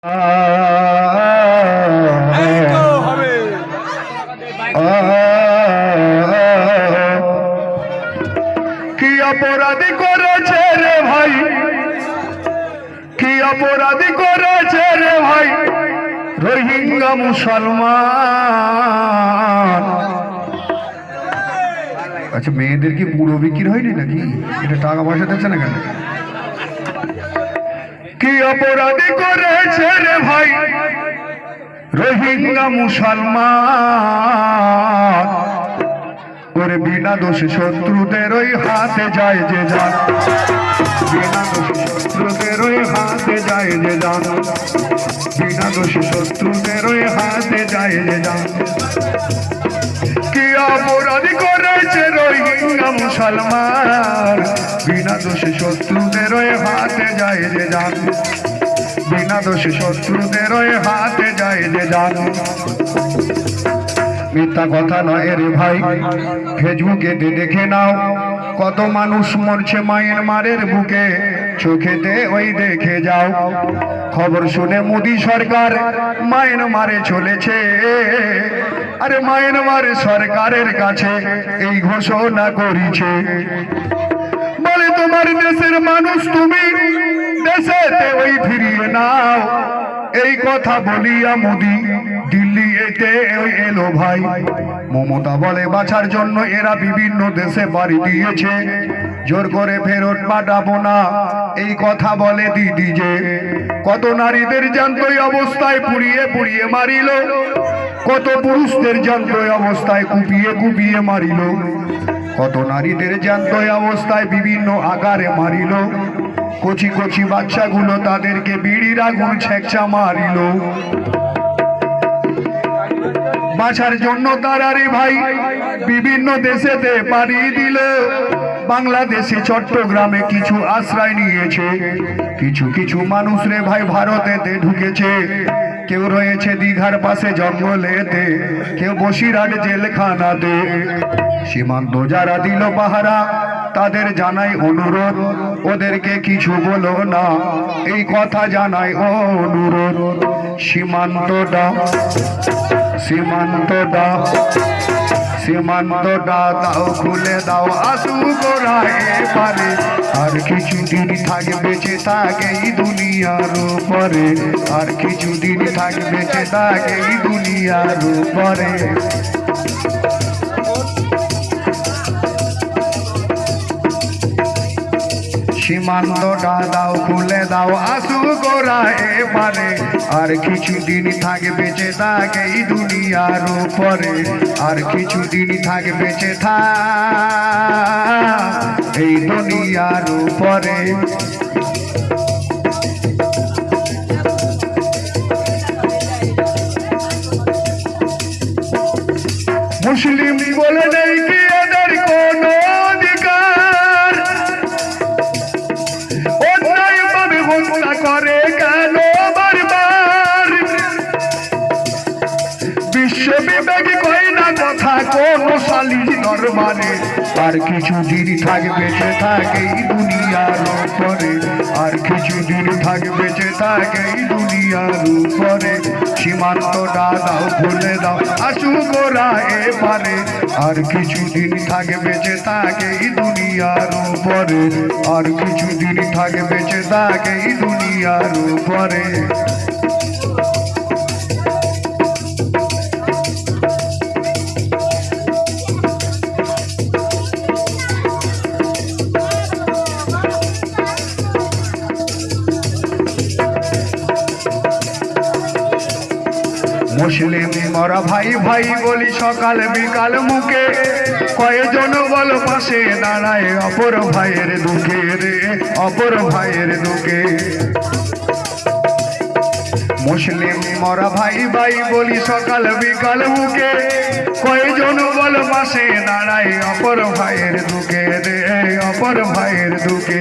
কি অপরাধী করেছে রে ভাই, কি অপরাধী করেছে রে ভাই রোহিঙ্গা মুসলমান। আচ্ছা, মেয়েদের কি বুড়ো বিক্রি হয়নি নাকি? এটা টাকা পয়সা দিচ্ছে না কেন? কি অপরাধী করেছে রে ভাই রোহিঙ্গা মুসলমান। ওরে বিনা দোষে শত্রুদের ওই হাতে যায় যে যান, বিনা দোষে শত্রুদের ওই হাতে যায় যে যান, বিনা দোষে শত্রুদের ওই হাতে যায় যে যান। কি অপরাধী করেছে রোহিঙ্গা মুসলমান, বিনা দোষে শত্রুদের ওই হাতে যায় যে যান, বিনা দোষে শত্রুদের ওই হাতে যায় যে যান। মিথ্যা কথা নয় রে ভাই, ফেসবুকে দেখে নাও কত মানুষ মরছে মায়ানমারের বুকে, চোখেতে ওই দেখে যাও। খবর শুনে মোদি সরকার মায়ানমারে চলেছে, আরে মায়ানমার সরকারের কাছে এই ঘোষণা করেছে, বলে তোমার দেশের মানুষ তুমি দেশেতে ওই ফিরিয়ে নাও। এই কথা বলিয়া মোদি দিল্লি এতে এলো ভাই। মমতা বলে বাঁচার জন্য এরা বিভিন্ন দেশে বাড়ি দিয়েছে, জোর করে ফেরত পাঠাবো না এই কথা বলে দিদি যে। কত নারীদের জ্যান্ত অবস্থায় পুড়িয়ে পুড়িয়ে মারিল, কত পুরুষদের জ্যান্ত অবস্থায় কুপিয়ে কুপিয়ে মারিল, কত নারীদের জ্যান্ত অবস্থায় বিভিন্ন আকারে মারিল। কচি কচি বাচ্চাগুলো তাদেরকে বিড়ির আগুন ছেঁচা মারিল। বাঁচার জন্য তারা রে ভাই বিভিন্ন দেশেতে পাড়ি দিল। বাংলাদেশে চট্টগ্রামে কিছু আশ্রয় নিয়েছে, কিছু কিছু মানুষ রে ভাই ভারতেতে ঢুকেছে। কেউ রয়েছে দীঘার পাশে জঙ্গলেতে, কেউ বসিরহাট জেলখানাতে। সীমান্ত যারা দিল পাহারা তাদের জানাই অনুরোধ, ওদেরকে কিছু বলো না এই কথা জানাই অনুরোধ। সীমান্তটা সীমান্তটা সীমান্তটা দাও খুলে দাও, আসু গোরা এপারে। আর কিছুদিন থাকবে বেঁচে থাকে এই দুনিয়ার উপরে, আর কিছুদিন থাকবে বেঁচে থাকে এই দুনিয়ার উপরে। সীমান্তটা দাও খুলে দাও, আসু গোরা এপারে। আর কিছুদিন থাকবে বেঁচে থাকে এই দুনিয়ার উপরে, আর কিছুদিন থাকবে বেঁচে থাক এই দুনিয়ার উপরে। মুসলিম বলে নেই কি এদের কোনো অধিকার, অন্যায় ভাবে হত্যা করে কেন বারবার। বিশ্ববিবেকী কয় না কথা কোন সালিশ দরবারে। আর কিছুদিন থাকবে বেঁচে থাকে এই দুনিয়ার উপরে, আর কিছুদিন থাকবে বেঁচে থাকে এই দুনিয়ার উপরে। সীমান্তটা দাও খুলে দাও, আসু গোরা এপারে। আর কিছুদিন থাকবে বেঁচে থাকে এই দুনিয়ার উপরে, আর কিছুদিন থাকবে বেঁচে থাকে এই দুনিয়ার উপরে। মুসলিম মরা ভাই ভাই বলি সকাল বিকাল মুখে, কয়েকজন বল পাশে দাঁড়ায় অপর ভাইয়ের দুঃখে রে, অপর ভাইয়ের দুঃখে। মুসলিম মরা ভাই ভাই বলি সকাল বিকাল মুখে, কয়েকজন বল পাশে দাঁড়ায় অপর ভাইয়ের দুঃখে রে, অপর ভাইয়ের দুঃখে।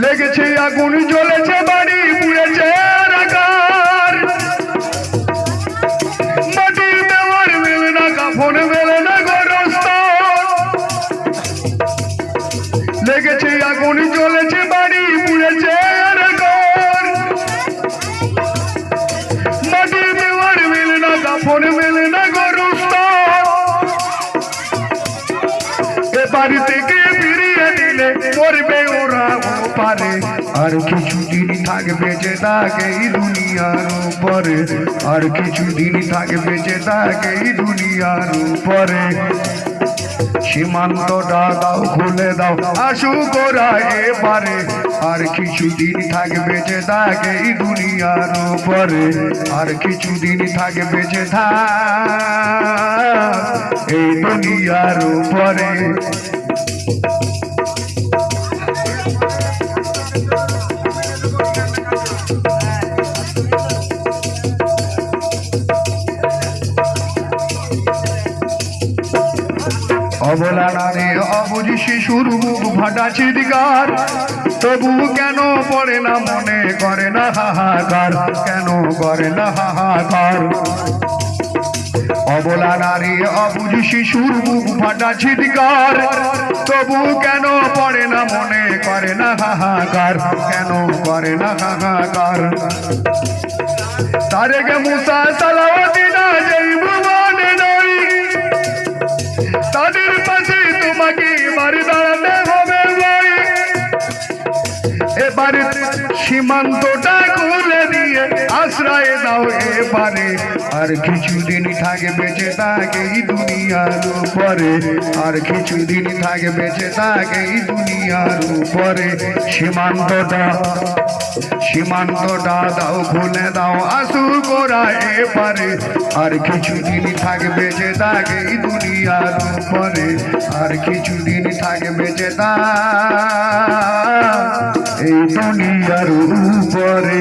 লেগেছে আগুন জ্বলেছে বাড়ি পুড়েছে রাখার, মাটির দেওয়ার মেলে না কাফন মেলে না গরস্ত। লেগেছে আগুন জ্বলেছে বাড়ি পুড়েছে রাখার, বাড়ি থেকে ফিরিয়ে দিলে করবে ওরা ওপারে আর কিছুদিন থাকবে যে দাগ এই দুনিয়ার উপরে আর কিছুদিন থাকবে যে দাগ এই দুনিয়ার উপরে সীমান্তটা দাও খুলে দাও আসুক ওরা এপারে আর কিছুদিন থাকবে যে দাগ এই দুনিয়ার উপরে আর কিছুদিন থাকবে যে দাগ এই দুনিয়ার উপরে অবলা নারী অবুঝ শিশুর মুখ ফাটা চিৎকার তবু কেন পড়ে না মনে করে না হাহাকার কেন করে না হাহাকার অবলা নারী অবুঝ শিশুর মুখ ফাটা চিৎকার তবু কেন পড়ে না মনে করে না হাহাকার কেন করে না হাহাকার তারেকে মুসা সালাওয়াতিনা যেই ভুবনে নই তাদের পাশে তোমাকে বাড়ি দাঁড়াতে হবে ভাই এবারে সীমান্তটা খুলে দিয়ে আশ্রয় দাও এবারে আর কিছুদিন থাকবে যে তাকে এই দুনিয়ার উপরে আর কিছুদিন থাকবে যে তাকে এই দুনিয়ার উপরে সীমান্তটা দাও খুলে দাও আসু করা এপারে আর কিছুদিন থাকবে যে তাকে এই দুনিয়ার উপরে আর কিছুদিন থাকবে যে তা এই দুনিয়ার উপরে